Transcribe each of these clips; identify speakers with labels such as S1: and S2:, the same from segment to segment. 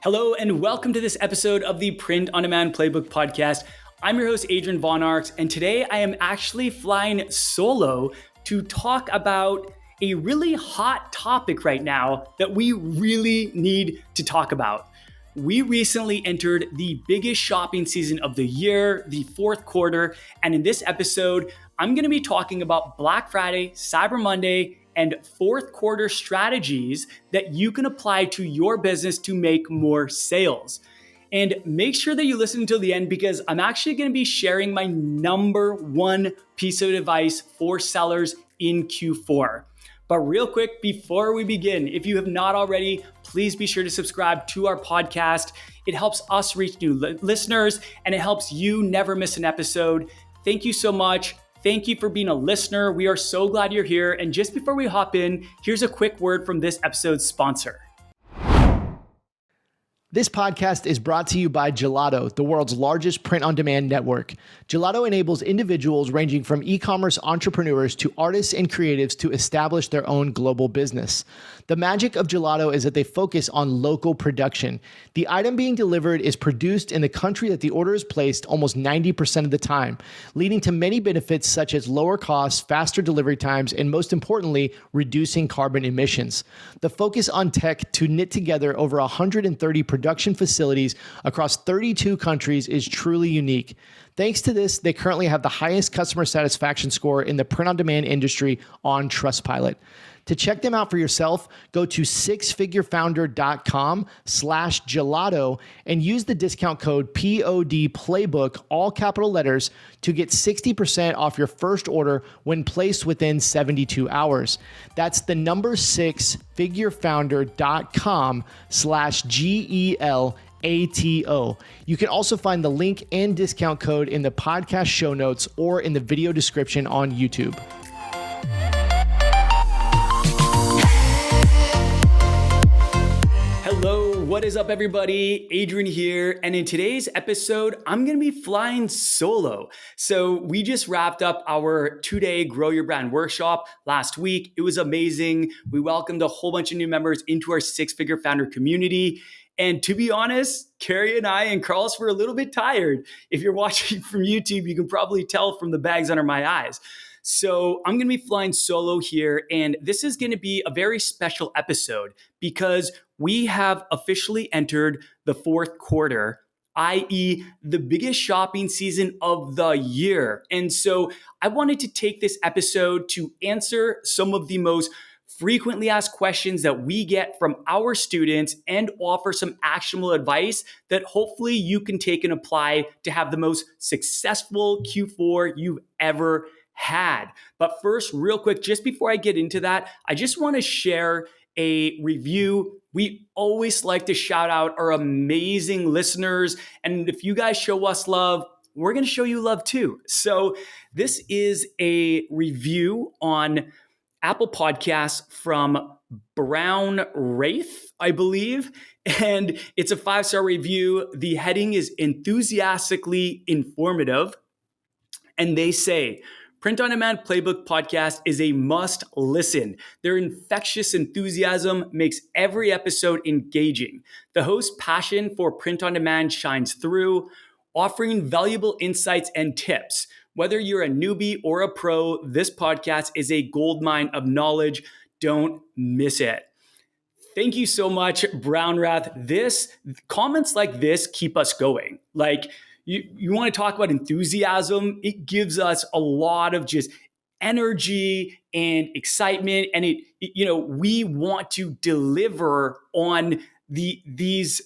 S1: Hello and welcome to this episode of the Print on Demand Playbook Podcast. I'm your host, Adrian Von Arx, and today I am actually flying solo to talk about a really hot topic right now that we really need to talk about. We recently entered the biggest shopping season of the year, the fourth quarter, and in this episode, I'm going to be talking about Black Friday, Cyber Monday, and fourth quarter strategies that you can apply to your business to make more sales. And make sure that you listen until the end because I'm actually going to be sharing my number one piece of advice for sellers in Q4. But real quick, before we begin, if you have not already, please be sure to subscribe to our podcast. It helps us reach new listeners and it helps you never miss an episode. Thank you so much. Thank you for being a listener. We are so glad you're here. And just before we hop in, here's a quick word from this episode's sponsor.
S2: This podcast is brought to you by Gelato, the world's largest print-on-demand network. Gelato enables individuals ranging from e-commerce entrepreneurs to artists and creatives to establish their own global business. The magic of Gelato is that they focus on local production. The item being delivered is produced in the country that the order is placed almost 90% of the time, leading to many benefits such as lower costs, faster delivery times, and most importantly, reducing carbon emissions. The focus on tech to knit together over 130 production facilities across 32 countries is truly unique. Thanks to this, they currently have the highest customer satisfaction score in the print-on-demand industry on Trustpilot. To check them out for yourself, go to sixfigurefounder.com/gelato and use the discount code PODPlaybook, all capital letters, to get 60% off your first order when placed within 72 hours. That's the number 6figurefounder.com/GELATO. You can also find the link and discount code in the podcast show notes or in the video description on YouTube.
S1: Hello, what is up everybody? Adrian here, and in today's episode, I'm going to be flying solo. So we just wrapped up our 2-day Grow Your Brand workshop last week. It was amazing. We welcomed a whole bunch of new members into our six-figure founder community. And to be honest, Kerry and I and Carlos were a little bit tired. If you're watching from YouTube, you can probably tell from the bags under my eyes. So I'm going to be flying solo here, and this is going to be a very special episode because we have officially entered the fourth quarter, i.e. the biggest shopping season of the year. And so I wanted to take this episode to answer some of the most frequently asked questions that we get from our students and offer some actionable advice that hopefully you can take and apply to have the most successful Q4 you've ever had. But first, real quick, just before I get into that, I just want to share a review. We always like to shout out our amazing listeners. And if you guys show us love, we're going to show you love too. So this is a review on Apple Podcasts from Brown Wraith, I believe. And it's a 5-star review. The heading is enthusiastically informative. And they say, Print on Demand Playbook Podcast is a must listen. Their infectious enthusiasm makes every episode engaging. The host's passion for print on demand shines through, offering valuable insights and tips. Whether you're a newbie or a pro, this podcast is a goldmine of knowledge. Don't miss it. Thank you so much, Brown Wrath. Comments like this keep us going. Like, you want to talk about enthusiasm? It gives us a lot of just energy and excitement, and we want to deliver on these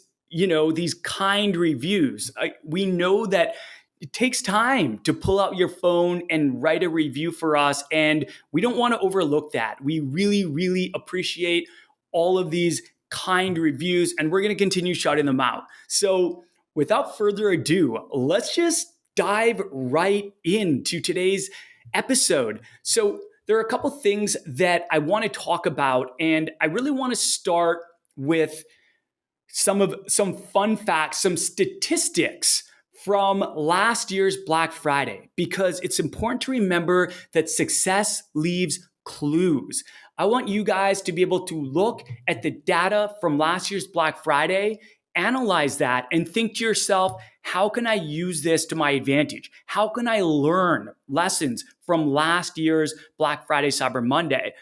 S1: kind reviews. We know that it takes time to pull out your phone and write a review for us, and we don't want to overlook that. We really, really appreciate all of these kind reviews, and we're going to continue shouting them out. So without further ado, let's just dive right into today's episode. So there are a couple things that I want to talk about, and I really want to start with some fun facts, some statistics from last year's Black Friday, because it's important to remember that success leaves clues. I want you guys to be able to look at the data from last year's Black Friday analyze that and think to yourself, how can I use this to my advantage? How can I learn lessons from last year's Black Friday, Cyber Monday?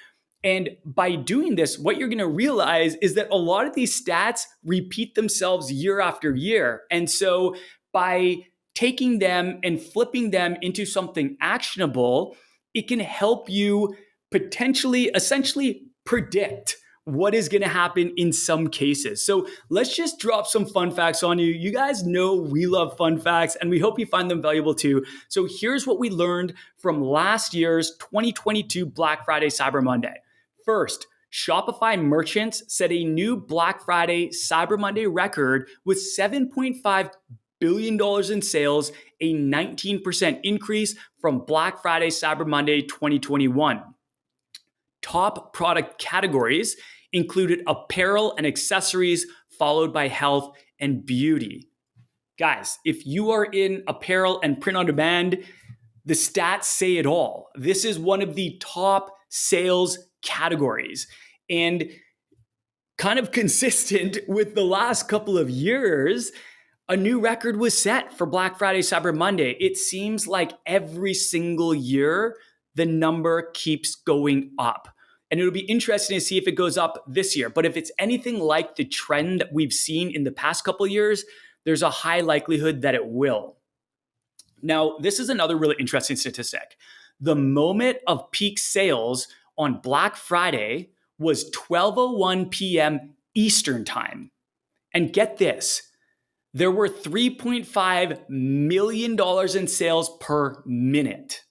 S1: And by doing this, what you're going to realize is that a lot of these stats repeat themselves year after year. And so by taking them and flipping them into something actionable, it can help you potentially, essentially predict what is going to happen in some cases. So let's just drop some fun facts on you. You guys know we love fun facts and we hope you find them valuable too. So here's what we learned from last year's 2022 Black Friday Cyber Monday. First, Shopify merchants set a new Black Friday Cyber Monday record with $7.5 billion in sales, a 19% increase from Black Friday Cyber Monday 2021. Top product categories included apparel and accessories, followed by health and beauty. Guys, if you are in apparel and print on demand, the stats say it all. This is one of the top sales categories. And kind of consistent with the last couple of years, a new record was set for Black Friday, Cyber Monday. It seems like every single year, the number keeps going up. And it'll be interesting to see if it goes up this year. But if it's anything like the trend that we've seen in the past couple of years, there's a high likelihood that it will. Now, this is another really interesting statistic. The moment of peak sales on Black Friday was 12:01 p.m. Eastern Time. And get this, there were $3.5 million in sales per minute.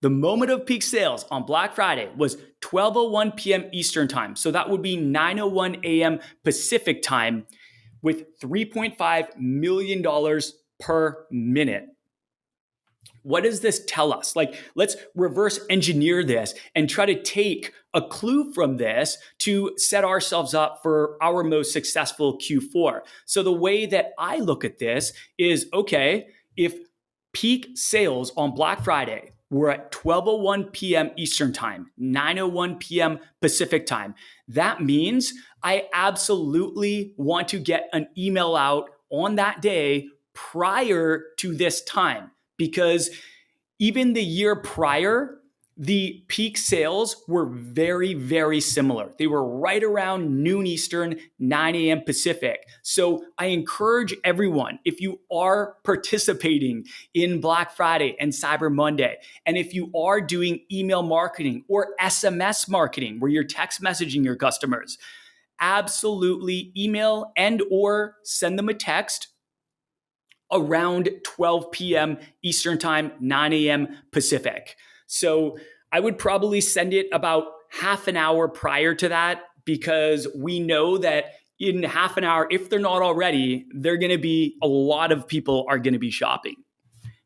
S1: The moment of peak sales on Black Friday was 12:01 p.m. Eastern Time. So that would be 9:01 a.m. Pacific Time with $3.5 million per minute. What does this tell us? Like, let's reverse engineer this and try to take a clue from this to set ourselves up for our most successful Q4. So the way that I look at this is, okay, if peak sales on Black Friday were at 12:01 p.m. Eastern Time, 9:01 p.m. Pacific Time, that means I absolutely want to get an email out on that day prior to this time. Because even the year prior, the peak sales were very, very similar. They were right around noon Eastern, 9 a.m. Pacific. So I encourage everyone, if you are participating in Black Friday and Cyber Monday, and if you are doing email marketing or SMS marketing, where you're text messaging your customers, absolutely email and or send them a text around 12 p.m. Eastern Time, 9 a.m. Pacific. So I would probably send it about half an hour prior to that, because we know that in half an hour, if they're not already, a lot of people are going to be shopping.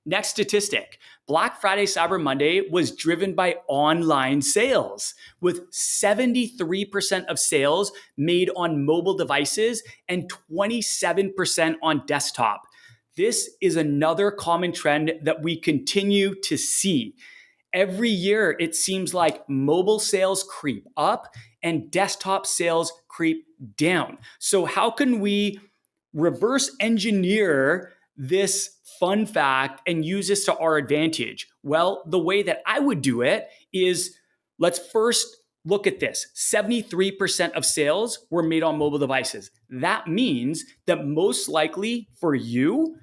S1: Next statistic, Black Friday, Cyber Monday was driven by online sales, with 73% of sales made on mobile devices and 27% on desktop. This is another common trend that we continue to see. Every year, it seems like mobile sales creep up and desktop sales creep down. So how can we reverse engineer this fun fact and use this to our advantage? Well, the way that I would do it is, let's first look at this. 73% of sales were made on mobile devices. That means that most likely for you,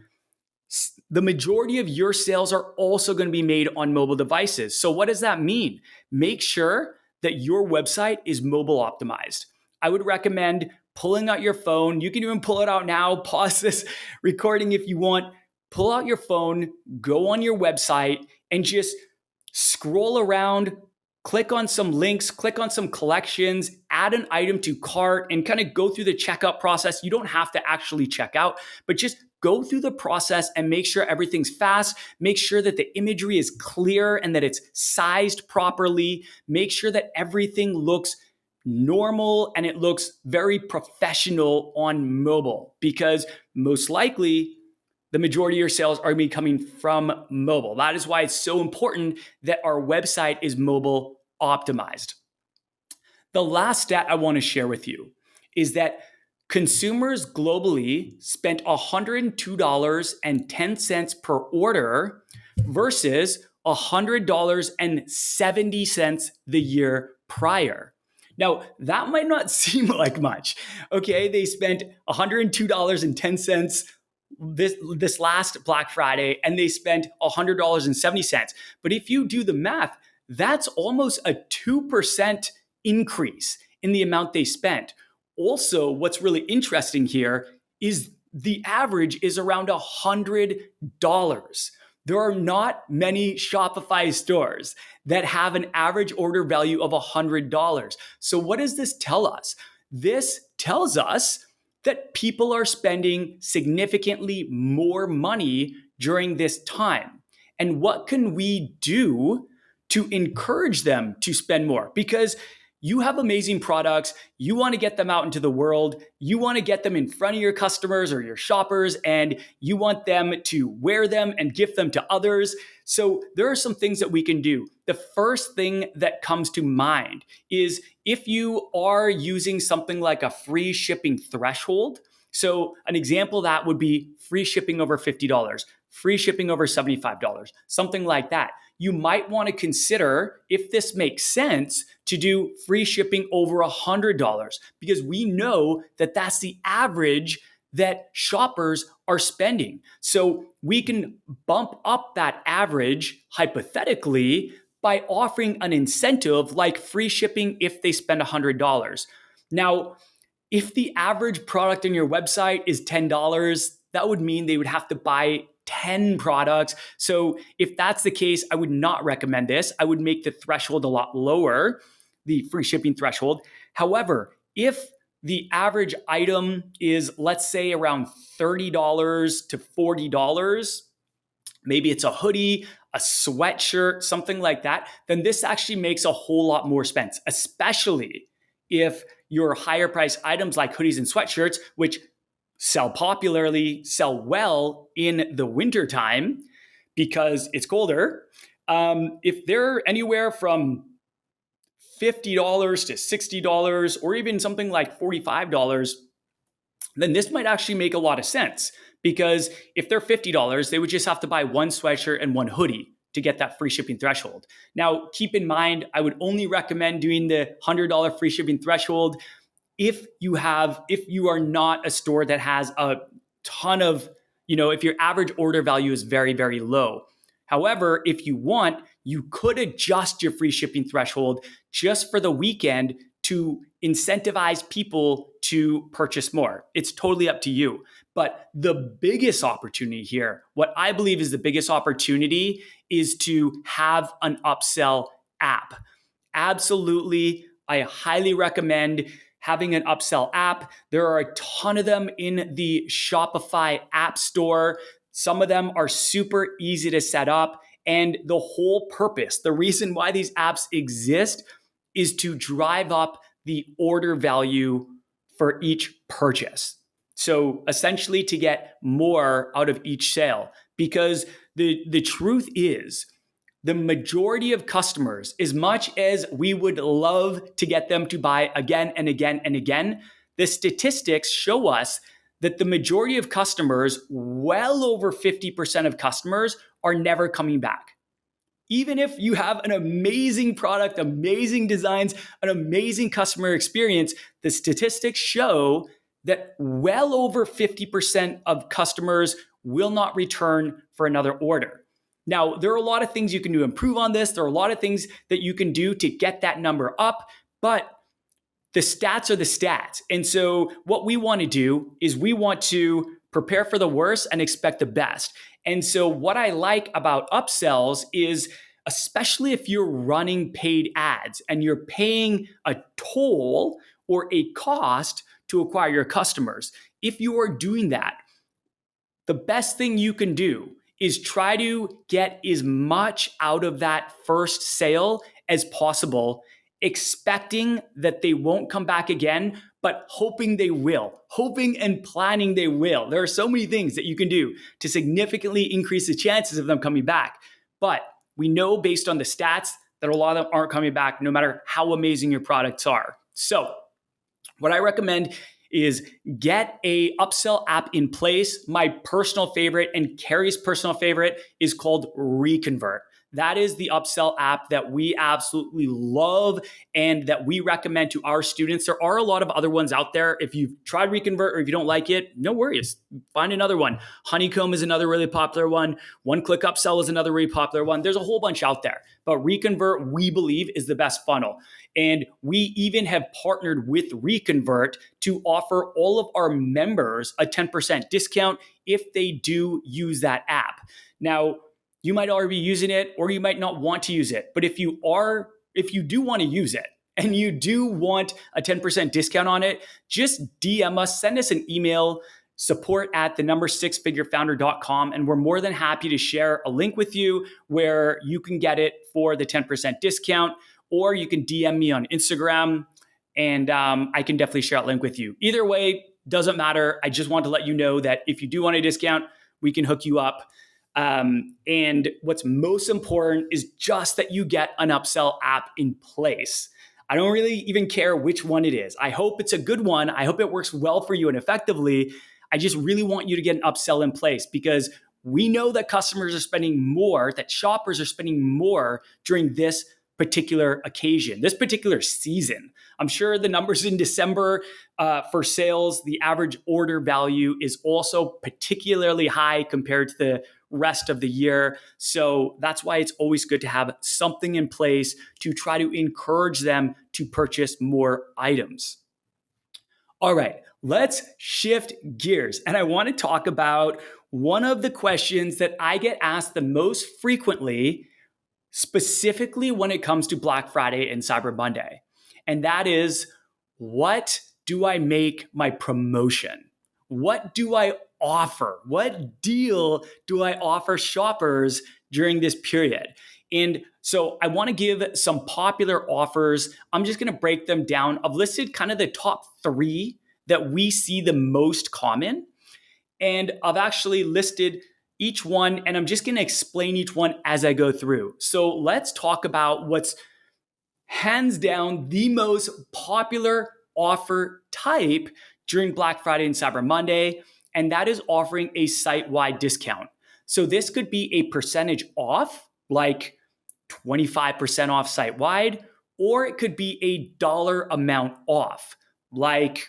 S1: the majority of your sales are also going to be made on mobile devices. So what does that mean? Make sure that your website is mobile optimized. I would recommend pulling out your phone. You can even pull it out now, pause this recording if you want. Pull out your phone, go on your website, and just scroll around, click on some links, click on some collections, add an item to cart, and kind of go through the checkout process. You don't have to actually check out, but just go through the process and make sure everything's fast. Make sure that the imagery is clear and that it's sized properly. Make sure that everything looks normal and it looks very professional on mobile, because most likely the majority of your sales are going to be coming from mobile. That is why it's so important that our website is mobile optimized. The last stat I want to share with you is that Consumers globally spent $102.10 per order versus $100.70 the year prior. Now, that might not seem like much. Okay, they spent $102.10 this last Black Friday and they spent $100.70. But if you do the math, that's almost a 2% increase in the amount they spent. Also, what's really interesting here is the average is around $100. There are not many Shopify stores that have an average order value of $100. So, what does this tell us? This tells us that people are spending significantly more money during this time. And what can we do to encourage them to spend more? Because you have amazing products. You want to get them out into the world. You want to get them in front of your customers or your shoppers, and you want them to wear them and gift them to others. So there are some things that we can do. The first thing that comes to mind is if you are using something like a free shipping threshold. So an example of that would be free shipping over $50, free shipping over $75, something like that. You might want to consider, if this makes sense, to do free shipping over $100 because we know that that's the average that shoppers are spending. So we can bump up that average hypothetically by offering an incentive like free shipping if they spend $100. Now, if the average product on your website is $10, that would mean they would have to buy 10 products. So if that's the case, I would not recommend this. I would make the threshold a lot lower, the free shipping threshold. However, if the average item is, let's say, around $30 to $40, maybe it's a hoodie, a sweatshirt, something like that, then this actually makes a whole lot more sense, especially if your higher price items like hoodies and sweatshirts, which sell popularly, sell well in the wintertime because it's colder. If they're anywhere from $50 to $60 or even something like $45, then this might actually make a lot of sense because if they're $50, they would just have to buy one sweatshirt and one hoodie to get that free shipping threshold. Now, keep in mind, I would only recommend doing the $100 free shipping threshold if you are not a store that has a ton of, if your average order value is very, very low. However, if you want, you could adjust your free shipping threshold just for the weekend to incentivize people to purchase more. It's totally up to you. But the biggest opportunity here, what I believe is the biggest opportunity, is to have an upsell app. Absolutely, I highly recommend having an upsell app. There are a ton of them in the Shopify app store. Some of them are super easy to set up. And the whole purpose, the reason why these apps exist is to drive up the order value for each purchase. So essentially to get more out of each sale. Because the truth is, the majority of customers, as much as we would love to get them to buy again and again and again, the statistics show us that the majority of customers, well over 50% of customers, are never coming back. Even if you have an amazing product, amazing designs, an amazing customer experience, the statistics show that well over 50% of customers will not return for another order. Now, there are a lot of things you can do to improve on this. There are a lot of things that you can do to get that number up, but the stats are the stats. And so what we want to do is we want to prepare for the worst and expect the best. And so what I like about upsells is, especially if you're running paid ads and you're paying a toll or a cost to acquire your customers, if you are doing that, the best thing you can do is try to get as much out of that first sale as possible, expecting that they won't come back again, but hoping they will, hoping and planning they will. There are so many things that you can do to significantly increase the chances of them coming back. But we know based on the stats that a lot of them aren't coming back no matter how amazing your products are. So what I recommend is get a upsell app in place. My personal favorite and Kerry's personal favorite is called Reconvert. That is the upsell app that we absolutely love and that we recommend to our students. There are a lot of other ones out there. If you've tried Reconvert or if you don't like it, no worries. Find another one. Honeycomb is another really popular one. One Click Upsell is another really popular one. There's a whole bunch out there. But Reconvert, we believe, is the best funnel. And we even have partnered with Reconvert to offer all of our members a 10% discount if they do use that app. Now, you might already be using it or you might not want to use it. But if you do want to use it and you do want a 10% discount on it, just DM us, send us an email, support@sixfigurefounder.com, and we're more than happy to share a link with you where you can get it for the 10% discount, or you can DM me on Instagram and I can definitely share that link with you. Either way, doesn't matter. I just want to let you know that if you do want a discount, we can hook you up. And what's most important is just that you get an upsell app in place. I don't really even care which one it is. I hope it's a good one. I hope it works well for you and effectively. I just really want you to get an upsell in place because we know that customers are spending more, that shoppers are spending more during this particular occasion, this particular season. I'm sure the numbers in December for sales, the average order value is also particularly high compared to the rest of the year. So that's why it's always good to have something in place to try to encourage them to purchase more items. All right, let's shift gears. And I want to talk about one of the questions that I get asked the most frequently, specifically when it comes to Black Friday and Cyber Monday. And that is, what do I make my promotion? What do I offer? What deal do I offer shoppers during this period? And so I want to give some popular offers. I'm just going to break them down. I've listed kind of the top 3 that we see the most common. And I've actually listed each one, and I'm just going to explain each one as I go through. So let's talk about what's hands down the most popular offer type during Black Friday and Cyber Monday, and that is offering a site-wide discount. So this could be a percentage off, like 25% off site-wide, or it could be a dollar amount off, like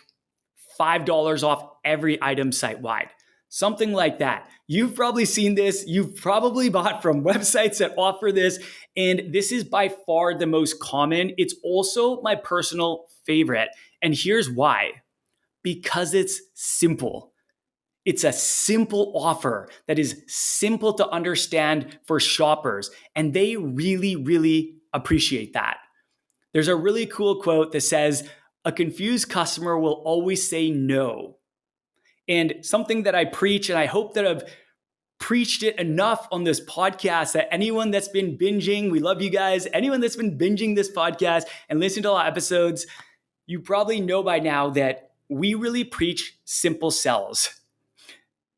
S1: $5 off every item site-wide. Something like that. You've probably seen this. You've probably bought from websites that offer this. And this is by far the most common. It's also my personal favorite. And here's why. Because it's simple. It's a simple offer that is simple to understand for shoppers. And they really, really appreciate that. There's a really cool quote that says, "A confused customer will always say no." And something that I preach, and I hope that I've preached it enough on this podcast that anyone that's been binging, we love you guys, anyone that's been binging this podcast and listening to all our episodes, you probably know by now that we really preach simple sells.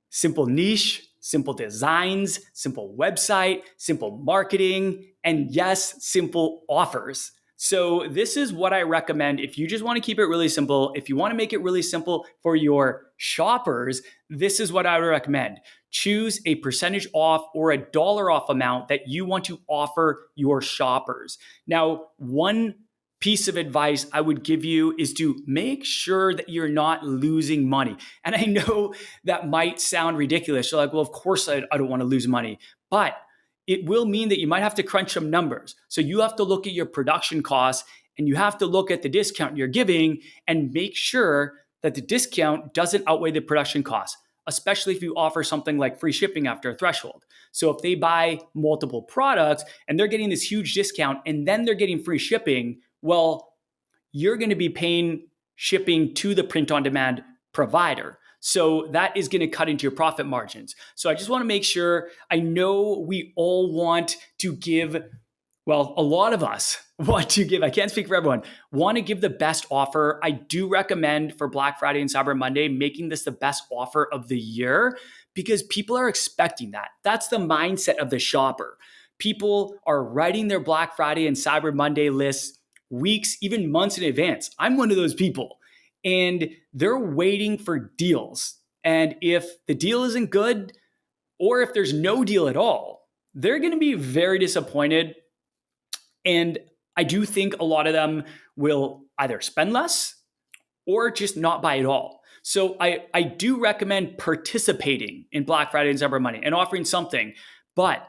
S1: Simple niche, simple designs, simple website, simple marketing, and yes, simple offers. So this is what I recommend if you just want to keep it really simple. If you want to make it really simple for your shoppers, this is what I would recommend. Choose a percentage off or a dollar off amount that you want to offer your shoppers. Now, one piece of advice I would give you is to make sure that you're not losing money. And I know that might sound ridiculous. You're like, well, of course I don't want to lose money. But it will mean that you might have to crunch some numbers. So you have to look at your production costs and you have to look at the discount you're giving and make sure that the discount doesn't outweigh the production costs, especially if you offer something like free shipping after a threshold. So if they buy multiple products and they're getting this huge discount and then they're getting free shipping, well, you're going to be paying shipping to the print on demand provider. So that is going to cut into your profit margins. So I just want to make sure, I know we all want to give, well, a lot of us want to give, I can't speak for everyone, want to give the best offer. I do recommend for Black Friday and Cyber Monday, making this the best offer of the year because people are expecting that. That's the mindset of the shopper. People are writing their Black Friday and Cyber Monday lists weeks, even months in advance. I'm one of those people. and they're waiting for deals. And if the deal isn't good, or if there's no deal at all, they're going to be very disappointed. And I do think a lot of them will either spend less or just not buy at all. So I do recommend participating in Black Friday and Cyber Monday and offering something, but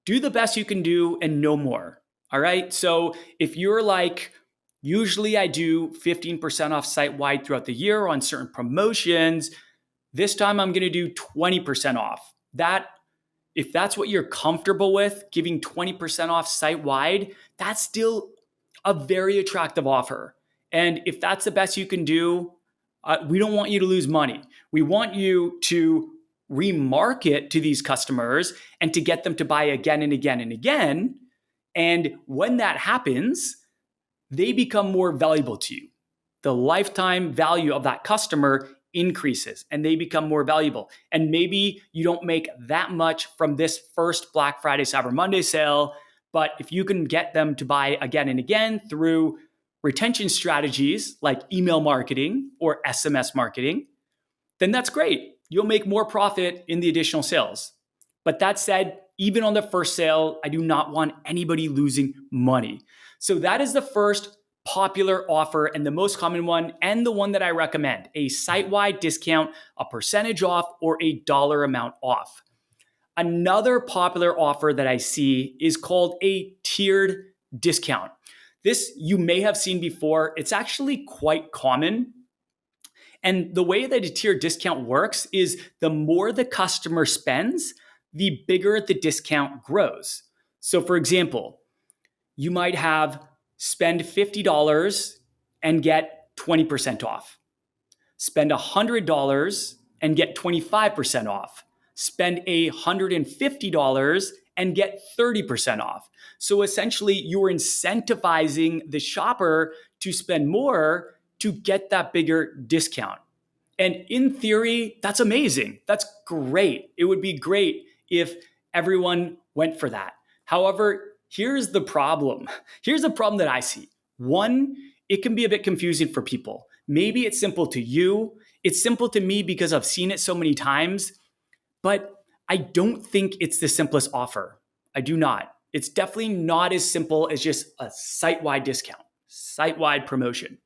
S1: do the best you can do and no more. All right. So if you're like, usually I do 15% off site wide throughout the year on certain promotions, this time I'm going to do 20% off. If that's what you're comfortable with, giving 20% off site wide, that's still a very attractive offer. And if that's the best you can do, we don't want you to lose money. We want you to remarket to these customers and to get them to buy again and again and again. And when that happens, they become more valuable to you. The lifetime value of that customer increases and they become more valuable. And maybe you don't make that much from this first Black Friday, Cyber Monday sale, but if you can get them to buy again and again through retention strategies like email marketing or SMS marketing, then that's great. You'll make more profit in the additional sales. But that said, even on the first sale, I do not want anybody losing money. So that is the first popular offer and the most common one, and the one that I recommend: a site-wide discount, a percentage off, or a dollar amount off. Another popular offer that I see is called a tiered discount. This you may have seen before. It's actually quite common. And the way that a tiered discount works is the more the customer spends, the bigger the discount grows. So for example, you might have spend $50 and get 20% off. Spend $100 and get 25% off. Spend $150 and get 30% off. So essentially, you're incentivizing the shopper to spend more to get that bigger discount. And in theory, that's amazing. That's great. It would be great if everyone went for that. However, here's the problem. Here's the problem that I see. One, it can be a bit confusing for people. Maybe it's simple to you. It's simple to me because I've seen it so many times, but I don't think it's the simplest offer. I do not. It's definitely not as simple as just a site-wide discount, site-wide promotion.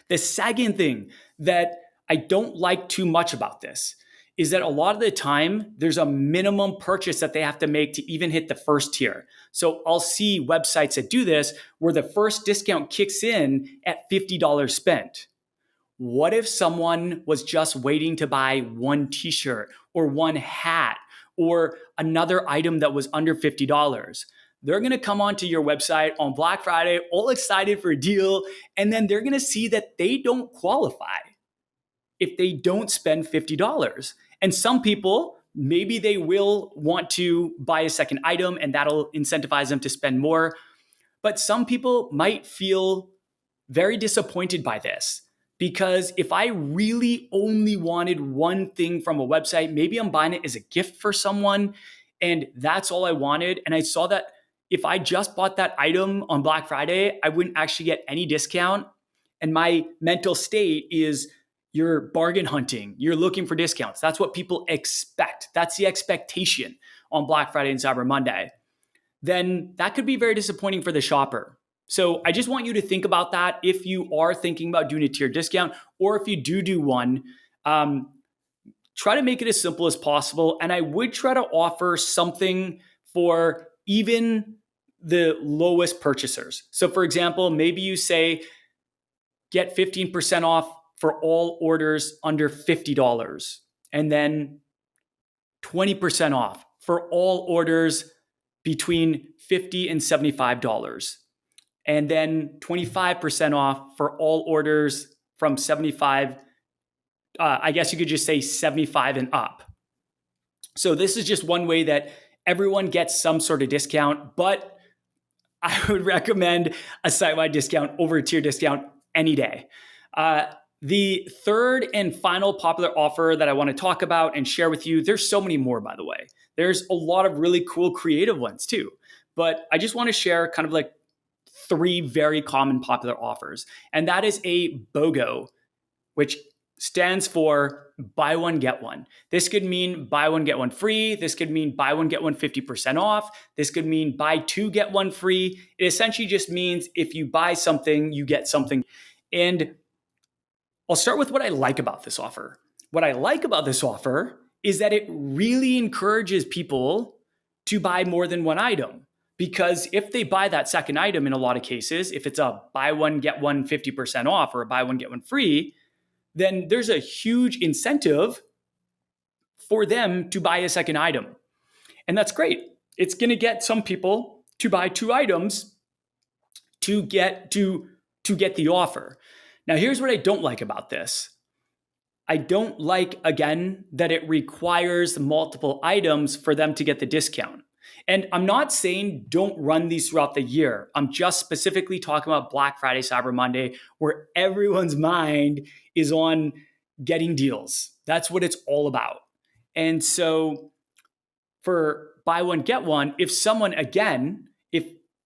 S1: The second thing that I don't like too much about this is that a lot of the time there's a minimum purchase that they have to make to even hit the first tier. So I'll see websites that do this where the first discount kicks in at $50 spent. What if someone was just waiting to buy one t-shirt or one hat or another item that was under $50? They're going to come onto your website on Black Friday, all excited for a deal, and then they're going to see that they don't qualify if they don't spend $50. And some people, maybe they will want to buy a second item and that'll incentivize them to spend more. But some people might feel very disappointed by this, because if I really only wanted one thing from a website, maybe I'm buying it as a gift for someone and that's all I wanted. And I saw that if I just bought that item on Black Friday, I wouldn't actually get any discount. And my mental state is, you're bargain hunting. You're looking for discounts. That's what people expect. That's the expectation on Black Friday and Cyber Monday. Then that could be very disappointing for the shopper. So I just want you to think about that if you are thinking about doing a tiered discount, or if you do one, try to make it as simple as possible. And I would try to offer something for even the lowest purchasers. So for example, maybe you say, get 15% off for all orders under $50, and then 20% off for all orders between $50 and $75, and then 25% off for all orders from 75, I guess you could just say 75 and up. So this is just one way that everyone gets some sort of discount, but I would recommend a site-wide discount over a tier discount any day. The third and final popular offer that I want to talk about and share with you, there's so many more, by the way. There's a lot of really cool creative ones too, but I just want to share kind of like three very common popular offers. And that is a BOGO, which stands for buy one, get one. This could mean buy one, get one free. This could mean buy one, get one 50% off. This could mean buy two, get one free. It essentially just means if you buy something, you get something. And I'll start with what I like about this offer. What I like about this offer is that it really encourages people to buy more than one item. Because if they buy that second item in a lot of cases, if it's a buy one, get one 50% off or a buy one, get one free, then there's a huge incentive for them to buy a second item. And that's great. It's going to get some people to buy two items to get the offer. Now, here's what I don't like about this. I don't like, again, that it requires multiple items for them to get the discount. And I'm not saying don't run these throughout the year. I'm just specifically talking about Black Friday, Cyber Monday, where everyone's mind is on getting deals. That's what it's all about. And so for buy one, get one, if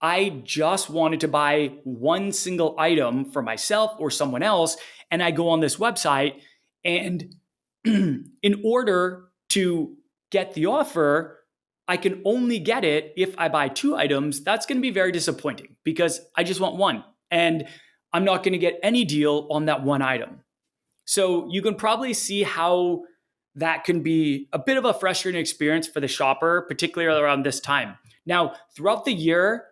S1: I just wanted to buy one single item for myself or someone else, and I go on this website, and in order to get the offer, I can only get it if I buy two items. That's going to be very disappointing because I just want one and I'm not going to get any deal on that one item. So you can probably see how that can be a bit of a frustrating experience for the shopper, particularly around this time. Now, throughout the year,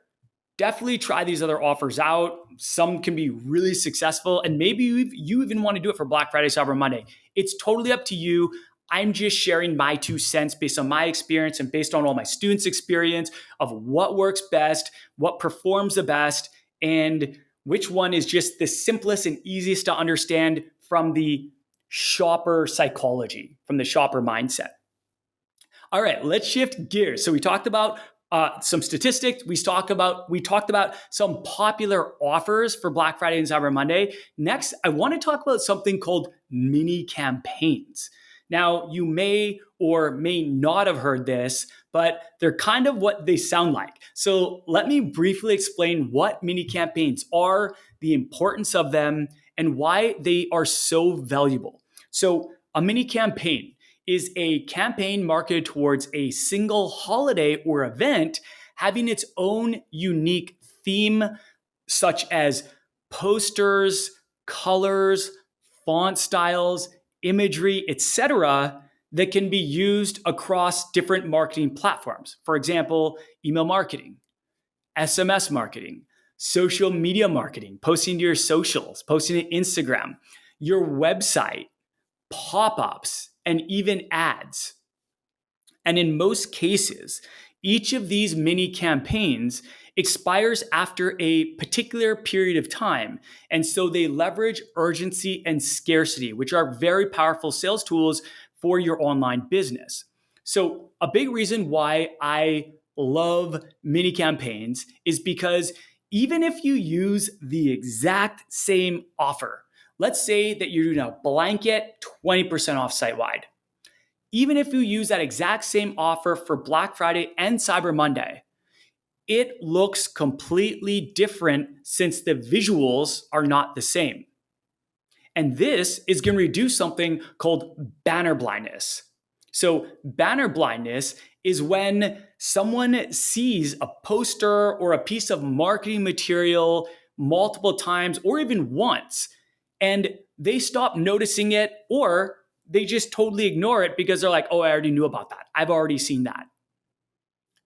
S1: definitely try these other offers out. Some can be really successful, and maybe you even want to do it for Black Friday, Cyber Monday. It's totally up to you. I'm just sharing my 2 cents based on my experience and based on all my students' experience of what works best, what performs the best, and which one is just the simplest and easiest to understand from the shopper psychology, from the shopper mindset. All right, let's shift gears. So we talked about some statistics. We talked about some popular offers for Black Friday and Cyber Monday. Next, I want to talk about something called mini campaigns. Now, you may or may not have heard this, but they're kind of what they sound like. So let me briefly explain what mini campaigns are, the importance of them, and why they are so valuable. So a mini campaign is a campaign marketed towards a single holiday or event having its own unique theme, such as posters, colors, font styles, imagery, etc., that can be used across different marketing platforms. For example, email marketing, SMS marketing, social media marketing, posting to your socials, posting to Instagram, your website, pop-ups, and even ads. And in most cases, each of these mini campaigns expires after a particular period of time. And so they leverage urgency and scarcity, which are very powerful sales tools for your online business. So a big reason why I love mini campaigns is because even if you use the exact same offer, let's say that you're doing a blanket 20% off site-wide. Even if you use that exact same offer for Black Friday and Cyber Monday, it looks completely different since the visuals are not the same. And this is going to reduce something called banner blindness. So banner blindness is when someone sees a poster or a piece of marketing material multiple times or even once, and they stop noticing it, or they just totally ignore it because they're like, oh, I already knew about that. I've already seen that.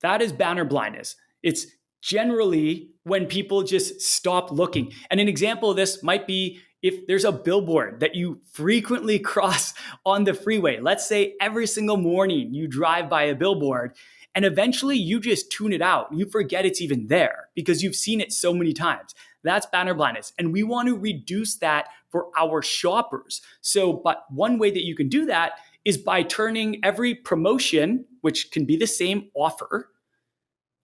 S1: That is banner blindness. It's generally when people just stop looking. And an example of this might be if there's a billboard that you frequently cross on the freeway. Let's say every single morning you drive by a billboard and eventually you just tune it out. You forget it's even there because you've seen it so many times. That's banner blindness. And we want to reduce that for our shoppers. But one way that you can do that is by turning every promotion, which can be the same offer,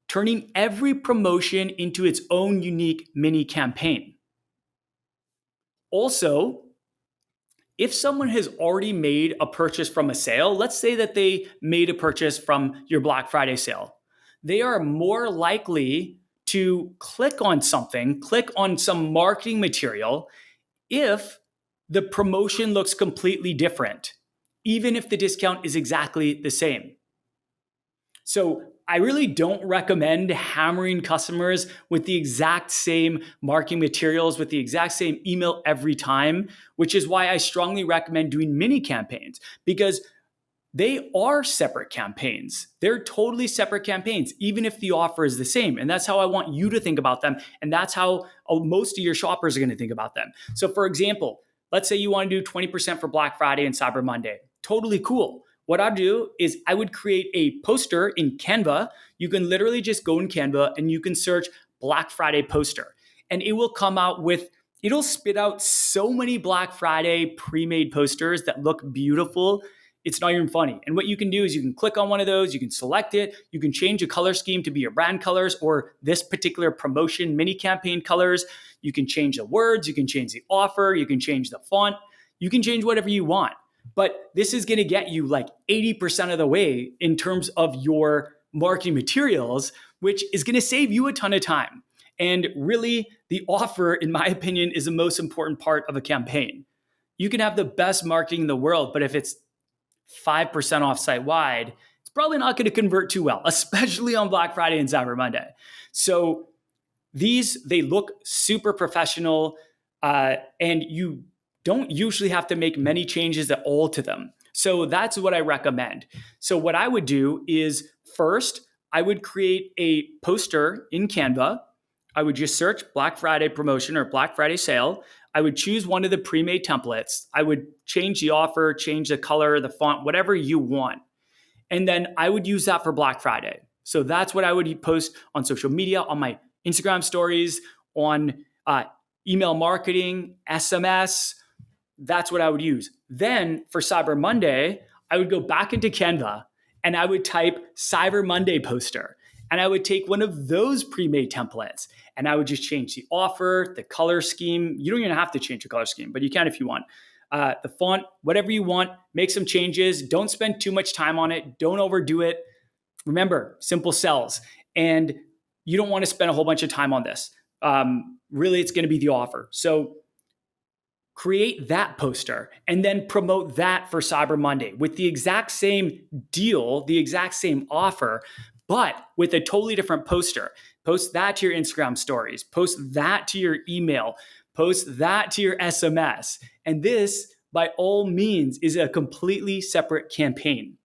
S1: turning every promotion into its own unique mini campaign. Also, if someone has already made a purchase from a sale, let's say that they made a purchase from your Black Friday sale, they are more likely to click on something, click on some marketing material if the promotion looks completely different, even if the discount is exactly the same. So I really don't recommend hammering customers with the exact same marketing materials, with the exact same email every time, which is why I strongly recommend doing mini campaigns, because they are separate campaigns. They're totally separate campaigns, even if the offer is the same. And that's how I want you to think about them. And that's how most of your shoppers are going to think about them. So for example, let's say you want to do 20% for Black Friday and Cyber Monday. Totally cool. What I'd do is I would create a poster in Canva. You can literally just go in Canva and you can search Black Friday poster. And it will come out with, it'll spit out so many Black Friday pre-made posters that look beautiful. It's not even funny. And what you can do is you can click on one of those, you can select it, you can change a color scheme to be your brand colors or this particular promotion mini campaign colors. You can change the words, you can change the offer, you can change the font, you can change whatever you want. But this is going to get you like 80% of the way in terms of your marketing materials, which is going to save you a ton of time. And really, the offer, in my opinion, is the most important part of a campaign. You can have the best marketing in the world, but if it's 5% off site wide, it's probably not going to convert too well, especially on Black Friday and Cyber Monday. So they look super professional, and you don't usually have to make many changes at all to them. So that's what I recommend. So what I would do is first, I would create a poster in Canva. I would just search Black Friday promotion or Black Friday sale. I would choose one of the pre-made templates. I would change the offer, change the color, the font, whatever you want. And then I would use that for Black Friday. So that's what I would post on social media, on my Instagram stories, on email marketing, SMS. That's what I would use. Then for Cyber Monday, I would go back into Canva and I would type Cyber Monday poster. And I would take one of those pre-made templates and I would just change the offer, the color scheme. You don't even have to change the color scheme, but you can if you want. The font, whatever you want, make some changes. Don't spend too much time on it. Don't overdo it. Remember, simple sells. And you don't want to spend a whole bunch of time on this. Really, it's going to be the offer. So create that poster and then promote that for Cyber Monday with the exact same deal, the exact same offer, but with a totally different poster. Post that to your Instagram stories, post that to your email, post that to your SMS. And this, by all means, is a completely separate campaign.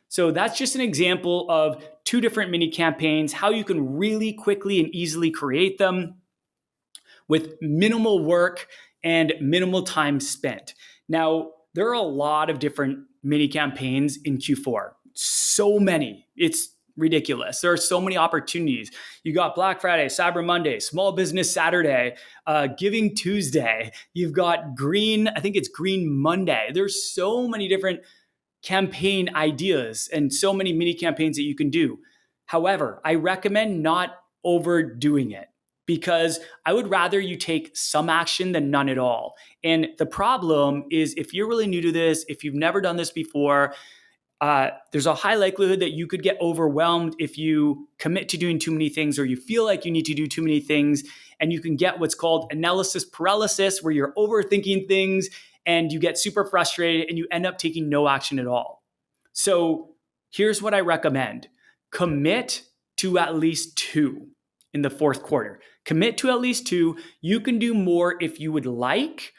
S1: So that's just an example of two different mini campaigns, how you can really quickly and easily create them with minimal work and minimal time spent. Now, there are a lot of different mini campaigns in Q4. So many. It's ridiculous. There are so many opportunities. You got Black Friday, Cyber Monday, Small Business Saturday, Giving Tuesday. You've got I think it's Green Monday. There's so many different campaign ideas and so many mini campaigns that you can do. However, I recommend not overdoing it, because I would rather you take some action than none at all. And the problem is, if you're really new to this, if you've never done this before, there's a high likelihood that you could get overwhelmed if you commit to doing too many things, or you feel like you need to do too many things, and you can get what's called analysis paralysis, where you're overthinking things and you get super frustrated and you end up taking no action at all. So here's what I recommend. Commit to at least 2 in the fourth quarter. Commit to at least 2. You can do more if you would like.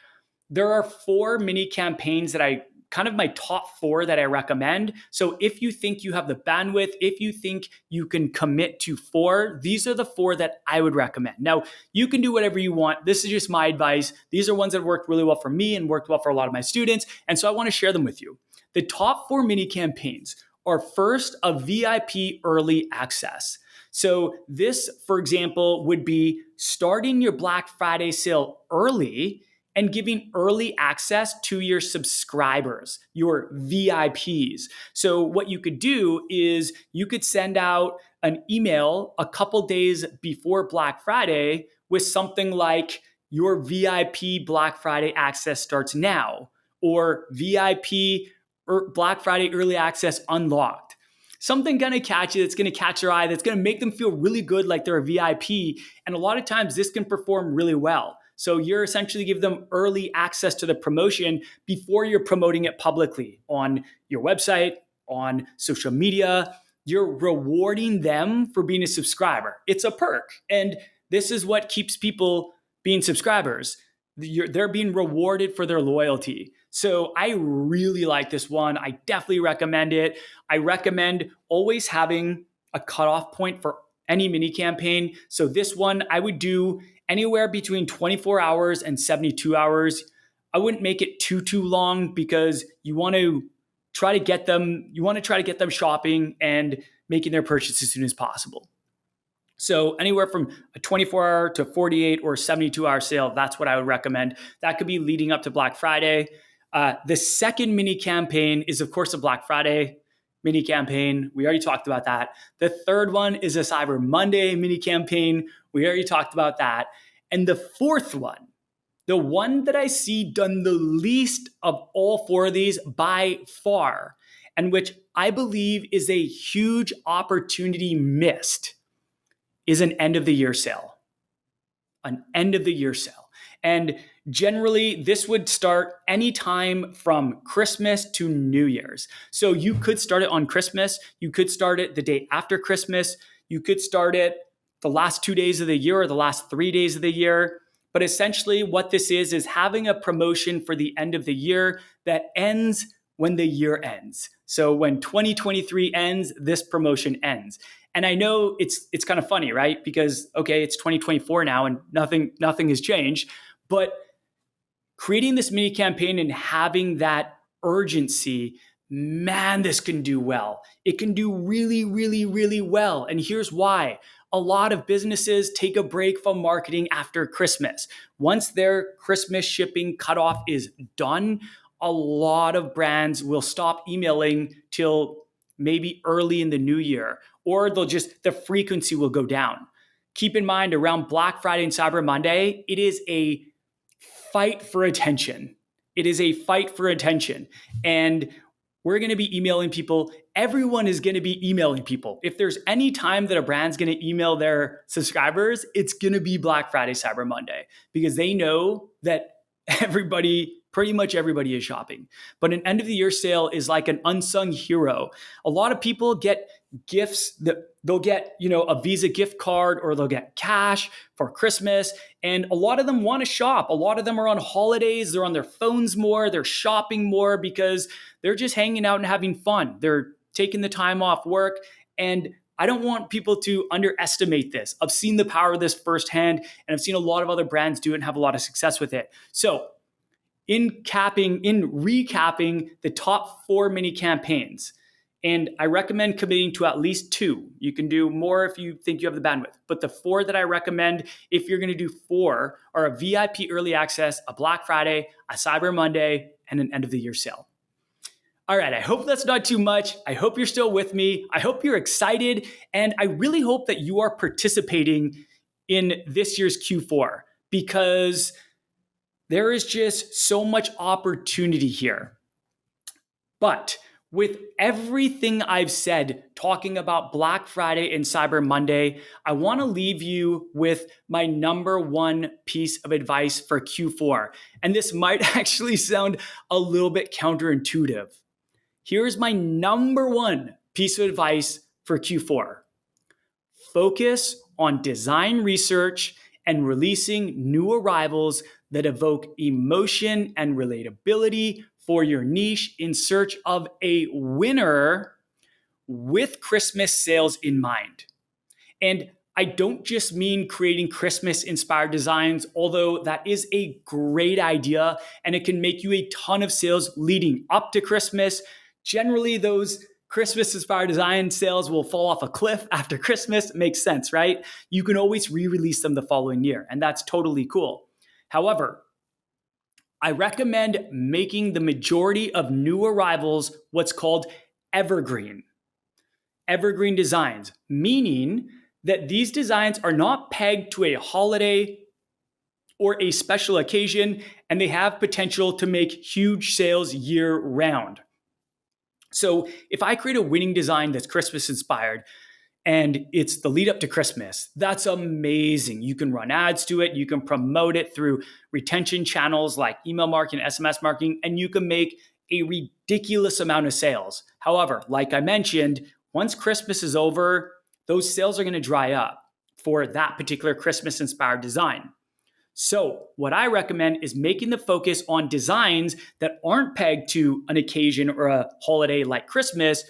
S1: There are 4 mini campaigns that my top 4 that I recommend. So if you think you have the bandwidth, if you think you can commit to 4, these are the 4 that I would recommend. Now, you can do whatever you want. This is just my advice. These are ones that worked really well for me and worked well for a lot of my students. And so I want to share them with you. The top 4 mini campaigns are, first, a VIP early access. So this, for example, would be starting your Black Friday sale early and giving early access to your subscribers, your VIPs. So what you could do is you could send out an email a couple days before Black Friday with something like, your VIP Black Friday access starts now, or VIP Black Friday early access unlocked. something kind of catchy that's going to catch their eye, that's going to make them feel really good like they're a VIP. And a lot of times this can perform really well. So you're essentially give them early access to the promotion before you're promoting it publicly on your website, on social media. You're rewarding them for being a subscriber. It's a perk. And this is what keeps people being subscribers. They're being rewarded for their loyalty. So I really like this one. I definitely recommend it. I recommend always having a cutoff point for any mini campaign. So this one I would do anywhere between 24 hours and 72 hours. I wouldn't make it too long because you want to try to get them shopping and making their purchase as soon as possible. So anywhere from a 24-hour to 48 or 72-hour sale, that's what I would recommend. That could be leading up to Black Friday. The second mini campaign is, of course, a Black Friday mini campaign. We already talked about that. The third one is a Cyber Monday mini campaign. We already talked about that. And the fourth one, the one that I see done the least of all four of these by far, and which I believe is a huge opportunity missed, is an end of the year sale. An end of the year sale. And generally, this would start anytime from Christmas to New Year's. So you could start it on Christmas. You could start it the day after Christmas. You could start it the last 2 days of the year or the last 3 days of the year. But essentially what this is having a promotion for the end of the year that ends when the year ends. So when 2023 ends, this promotion ends. And I know it's kind of funny, right? Because, okay, it's 2024 now and nothing has changed. But creating this mini campaign and having that urgency, man, this can do well. It can do really, really, really well. And here's why. A lot of businesses take a break from marketing after Christmas. Once their Christmas shipping cutoff is done, a lot of brands will stop emailing till maybe early in the new year, or the frequency will go down. Keep in mind, around Black Friday and Cyber Monday, it is a fight for attention. It is a fight for attention. And we're going to be emailing people. Everyone is going to be emailing people. If there's any time that a brand's going to email their subscribers, it's going to be Black Friday, Cyber Monday, because they know that pretty much everybody is shopping. But an end of the year sale is like an unsung hero. A lot of people get gifts that they'll get, a Visa gift card or they'll get cash for Christmas. And a lot of them want to shop. A lot of them are on holidays. They're on their phones more. They're shopping more because they're just hanging out and having fun. They're taking the time off work. And I don't want people to underestimate this. I've seen the power of this firsthand, and I've seen a lot of other brands do it and have a lot of success with it. So in recapping the top 4 mini campaigns, and I recommend committing to at least 2. You can do more if you think you have the bandwidth. But the 4 that I recommend, if you're going to do 4, are a VIP early access, a Black Friday, a Cyber Monday, and an end of the year sale. All right, I hope that's not too much. I hope you're still with me. I hope you're excited. And I really hope that you are participating in this year's Q4, because there is just so much opportunity here. But with everything I've said talking about Black Friday and Cyber Monday, I want to leave you with my number 1 piece of advice for Q4. And this might actually sound a little bit counterintuitive. Here's my number 1 piece of advice for Q4. Focus on design research and releasing new arrivals that evoke emotion and relatability for your niche in search of a winner with Christmas sales in mind. And I don't just mean creating Christmas-inspired designs, although that is a great idea and it can make you a ton of sales leading up to Christmas. Generally, those Christmas-inspired design sales will fall off a cliff after Christmas. Makes sense, right? You can always re-release them the following year, and that's totally cool. However, I recommend making the majority of new arrivals what's called evergreen designs, meaning that these designs are not pegged to a holiday or a special occasion, and they have potential to make huge sales year round. So if I create a winning design that's Christmas inspired, and it's the lead up to Christmas, that's amazing. You can run ads to it, you can promote it through retention channels like email marketing, SMS marketing, and you can make a ridiculous amount of sales. However, like I mentioned, once Christmas is over, those sales are going to dry up for that particular Christmas inspired design. So, what I recommend is making the focus on designs that aren't pegged to an occasion or a holiday like Christmas.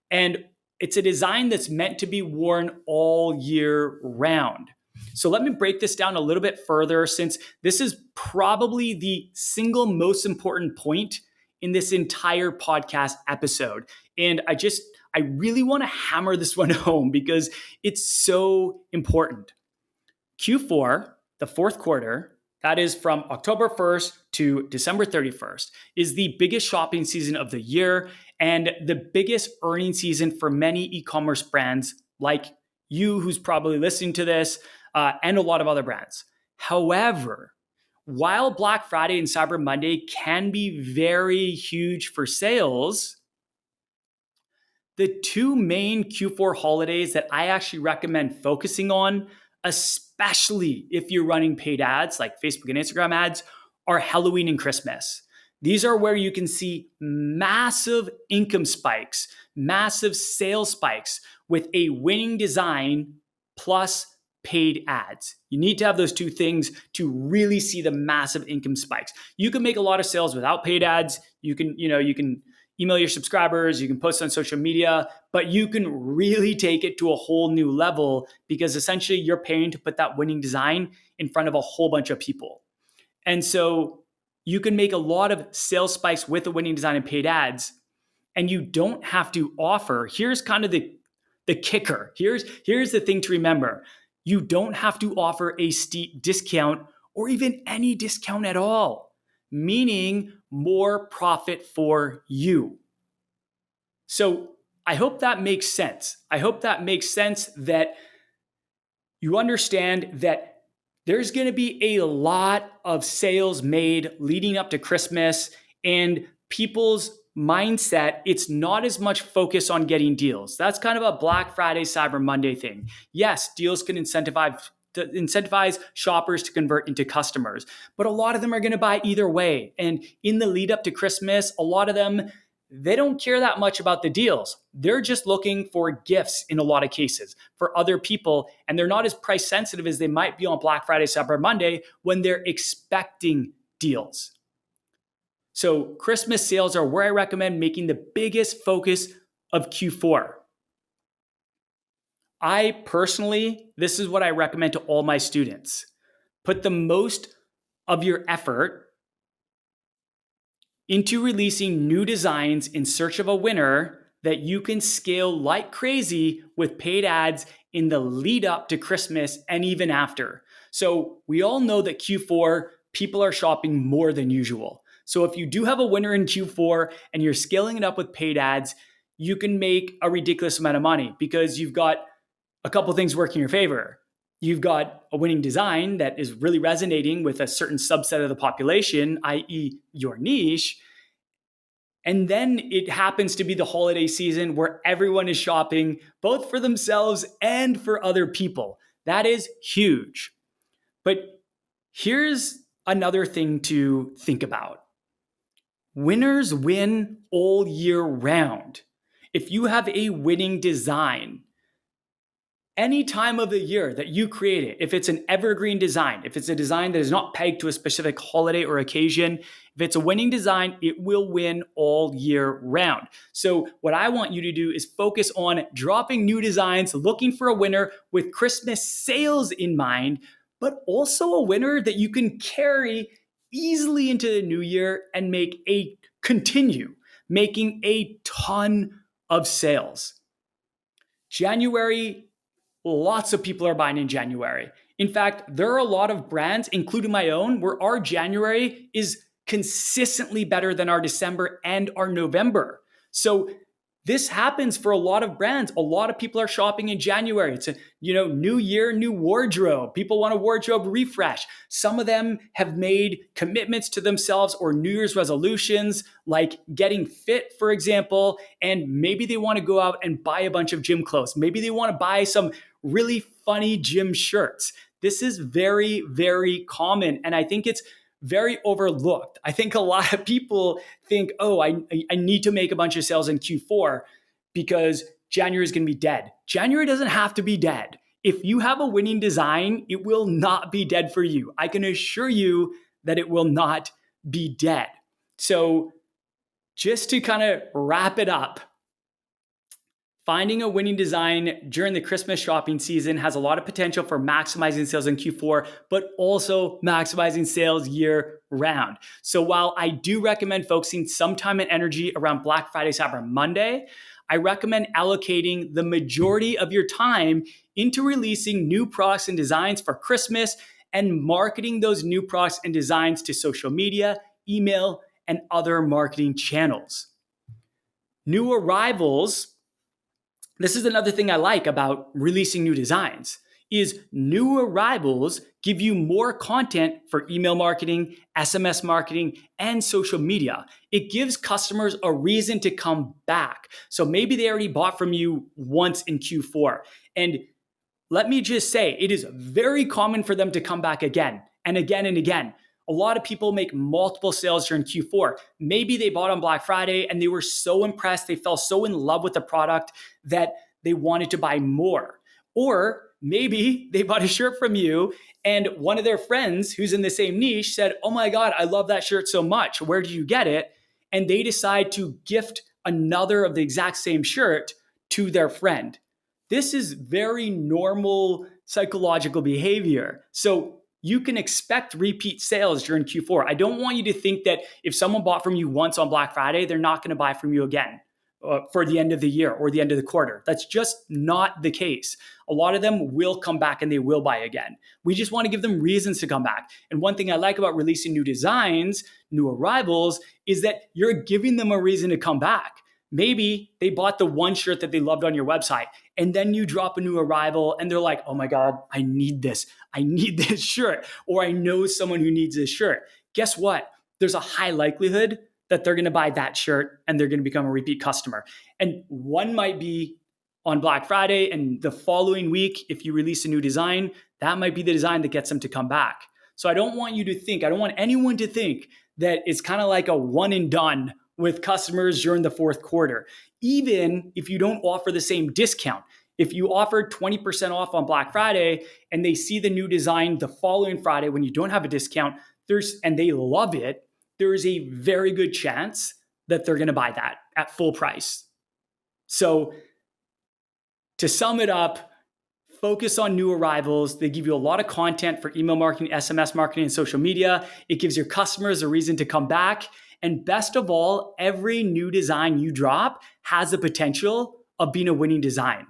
S1: And it's a design that's meant to be worn all year round. So, let me break this down a little bit further, since this is probably the single most important point in this entire podcast episode. And I really want to hammer this one home because it's so important. Q4, the fourth quarter, that is from October 1st to December 31st, is the biggest shopping season of the year and the biggest earning season for many e-commerce brands like you, who's probably listening to this, and a lot of other brands. However, while Black Friday and Cyber Monday can be very huge for sales, the two main Q4 holidays that I actually recommend focusing on, especially if you're running paid ads like Facebook and Instagram ads, are Halloween and Christmas. These are where you can see massive income spikes, massive sales spikes with a winning design plus paid ads. You need to have those two things to really see the massive income spikes. You can make a lot of sales without paid ads. You can email your subscribers, you can post on social media, but you can really take it to a whole new level because essentially you're paying to put that winning design in front of a whole bunch of people. And so you can make a lot of sales spikes with a winning design and paid ads, and you don't have to offer. Here's kind of the kicker. Here's the thing to remember. You don't have to offer a steep discount or even any discount at all, meaning more profit for you. So I hope that makes sense. I hope that makes sense that you understand that there's going to be a lot of sales made leading up to Christmas, and people's mindset, it's not as much focus on getting deals. That's kind of a Black Friday, Cyber Monday thing. Yes, deals can incentivize shoppers to convert into customers, but a lot of them are going to buy either way. And in the lead up to Christmas, a lot of them, they don't care that much about the deals. They're just looking for gifts in a lot of cases for other people, and they're not as price sensitive as they might be on Black Friday, Cyber Monday when they're expecting deals. So Christmas sales are where I recommend making the biggest focus of Q4. I personally, this is what I recommend to all my students. Put the most of your effort into releasing new designs in search of a winner that you can scale like crazy with paid ads in the lead up to Christmas and even after. So we all know that Q4, people are shopping more than usual. So if you do have a winner in Q4 and you're scaling it up with paid ads, you can make a ridiculous amount of money because you've got a couple things working in your favor. You've got a winning design that is really resonating with a certain subset of the population, i.e. your niche. And then it happens to be the holiday season where everyone is shopping both for themselves and for other people. That is huge. But here's another thing to think about. Winners win all year round. If you have a winning design, any time of the year that you create it, if it's an evergreen design, if it's a design that is not pegged to a specific holiday or occasion, if it's a winning design, it will win all year round. So what I want you to do is focus on dropping new designs, looking for a winner with Christmas sales in mind, but also a winner that you can carry easily into the new year and continue making a ton of sales. January, lots of people are buying in January. In fact, there are a lot of brands, including my own, where our January is consistently better than our December and our November. So This happens for a lot of brands. A lot of people are shopping in January. It's a, new year, new wardrobe. People want a wardrobe refresh. Some of them have made commitments to themselves or New Year's resolutions, like getting fit, for example, and maybe they want to go out and buy a bunch of gym clothes. Maybe they want to buy some really funny gym shirts. This is very, very common, and I think it's very overlooked. I think a lot of people think, oh, I need to make a bunch of sales in Q4 because January is going to be dead. January doesn't have to be dead. If you have a winning design, it will not be dead for you. I can assure you that it will not be dead. So just to kind of wrap it up, finding a winning design during the Christmas shopping season has a lot of potential for maximizing sales in Q4, but also maximizing sales year round. So while I do recommend focusing some time and energy around Black Friday, Cyber Monday, I recommend allocating the majority of your time into releasing new products and designs for Christmas and marketing those new products and designs to social media, email, and other marketing channels. New arrivals. This is another thing I like about releasing new designs is new arrivals give you more content for email marketing, SMS marketing, and social media. It gives customers a reason to come back. So maybe they already bought from you once in Q4. And let me just say, it is very common for them to come back again and again and again. A lot of people make multiple sales during Q4. Maybe they bought on Black Friday and they were so impressed, they fell so in love with the product that they wanted to buy more. Or maybe they bought a shirt from you and one of their friends who's in the same niche said, oh my God, I love that shirt so much. Where did you get it? And they decide to gift another of the exact same shirt to their friend. This is very normal psychological behavior. So you can expect repeat sales during Q4. I don't want you to think that if someone bought from you once on Black Friday, they're not going to buy from you again for the end of the year or the end of the quarter. That's just not the case. A lot of them will come back and they will buy again. We just want to give them reasons to come back. And one thing I like about releasing new designs, new arrivals, is that you're giving them a reason to come back. Maybe they bought the one shirt that they loved on your website, and then you drop a new arrival and they're like, oh my God, I need this. I need this shirt, or I know someone who needs this shirt. Guess what? There's a high likelihood that they're going to buy that shirt and they're going to become a repeat customer. And one might be on Black Friday, and the following week, if you release a new design, that might be the design that gets them to come back. So I don't want anyone to think that it's kind of like a one and done with customers during the fourth quarter. Even if you don't offer the same discount, if you offer 20% off on Black Friday and they see the new design the following Friday when you don't have a discount, and they love it, there is a very good chance that they're going to buy that at full price. So to sum it up, focus on new arrivals. They give you a lot of content for email marketing, SMS marketing, and social media. It gives your customers a reason to come back. And best of all, every new design you drop has the potential of being a winning design.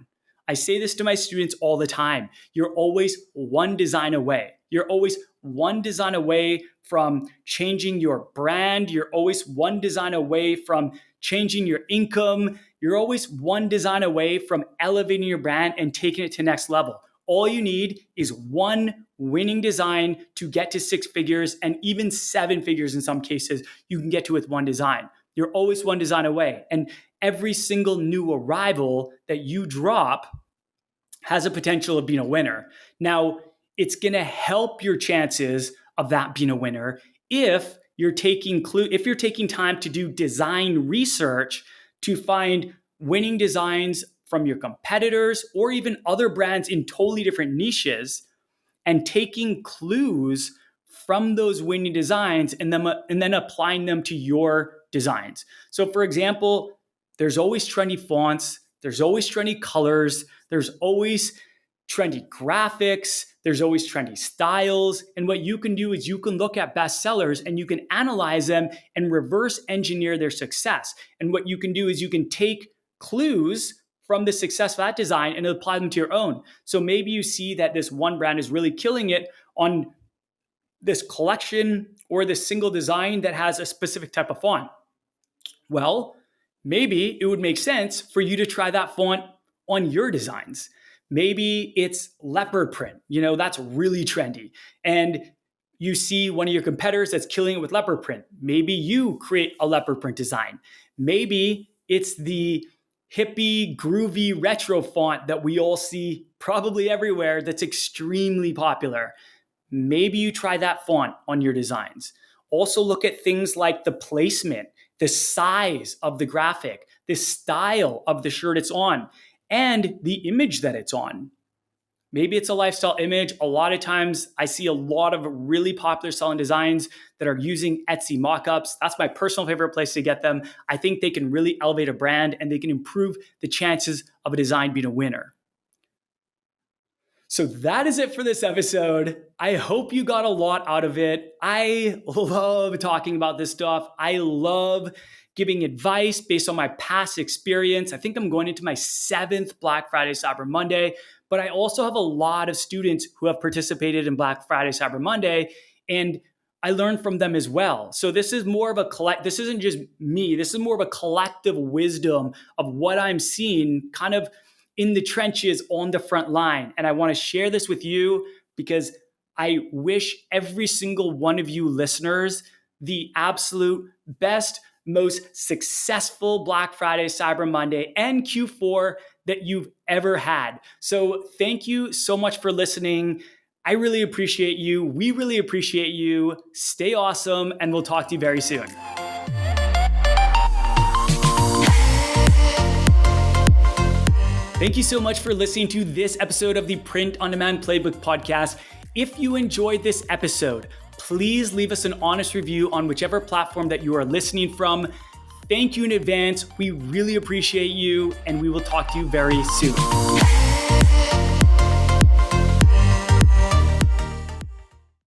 S1: I say this to my students all the time. You're always one design away. You're always one design away from changing your brand. You're always one design away from changing your income. You're always one design away from elevating your brand and taking it to the next level. All you need is one winning design to get to 6 figures, and even 7 figures in some cases you can get to with one design. You're always one design away. And every single new arrival that you drop has a potential of being a winner. Now, it's going to help your chances of that being a winner if you're taking time to do design research to find winning designs from your competitors or even other brands in totally different niches, and taking clues from those winning designs and then applying them to your designs. So for example, there's always trendy fonts, there's always trendy colors, there's always trendy graphics, there's always trendy styles. And what you can do is you can look at bestsellers and you can analyze them and reverse engineer their success. And what you can do is you can take clues from the success of that design and apply them to your own. So maybe you see that this one brand is really killing it on this collection or this single design that has a specific type of font. Well, maybe it would make sense for you to try that font on your designs. Maybe it's leopard print, that's really trendy. And you see one of your competitors that's killing it with leopard print. Maybe you create a leopard print design. Maybe it's the hippie, groovy retro font that we all see probably everywhere that's extremely popular. Maybe you try that font on your designs. Also look at things like the placement, the size of the graphic, the style of the shirt it's on, and the image that it's on. Maybe it's a lifestyle image. A lot of times I see a lot of really popular selling designs that are using Etsy mockups. That's my personal favorite place to get them. I think they can really elevate a brand and they can improve the chances of a design being a winner. So that is it for this episode. I hope you got a lot out of it. I love talking about this stuff. I love giving advice based on my past experience. I think I'm going into my 7th Black Friday, Cyber Monday, but I also have a lot of students who have participated in Black Friday, Cyber Monday, and I learned from them as well. So this is more of this isn't just me. This is more of a collective wisdom of what I'm seeing kind of in the trenches on the front line. And I want to share this with you because I wish every single one of you listeners the absolute best, most successful Black Friday, Cyber Monday, and Q4 that you've ever had. So thank you so much for listening. I really appreciate you. We really appreciate you. Stay awesome, and we'll talk to you very soon. Thank you so much for listening to this episode of the Print on Demand Playbook podcast. If you enjoyed this episode, please leave us an honest review on whichever platform that you are listening from. Thank you in advance. We really appreciate you, and we will talk to you very soon.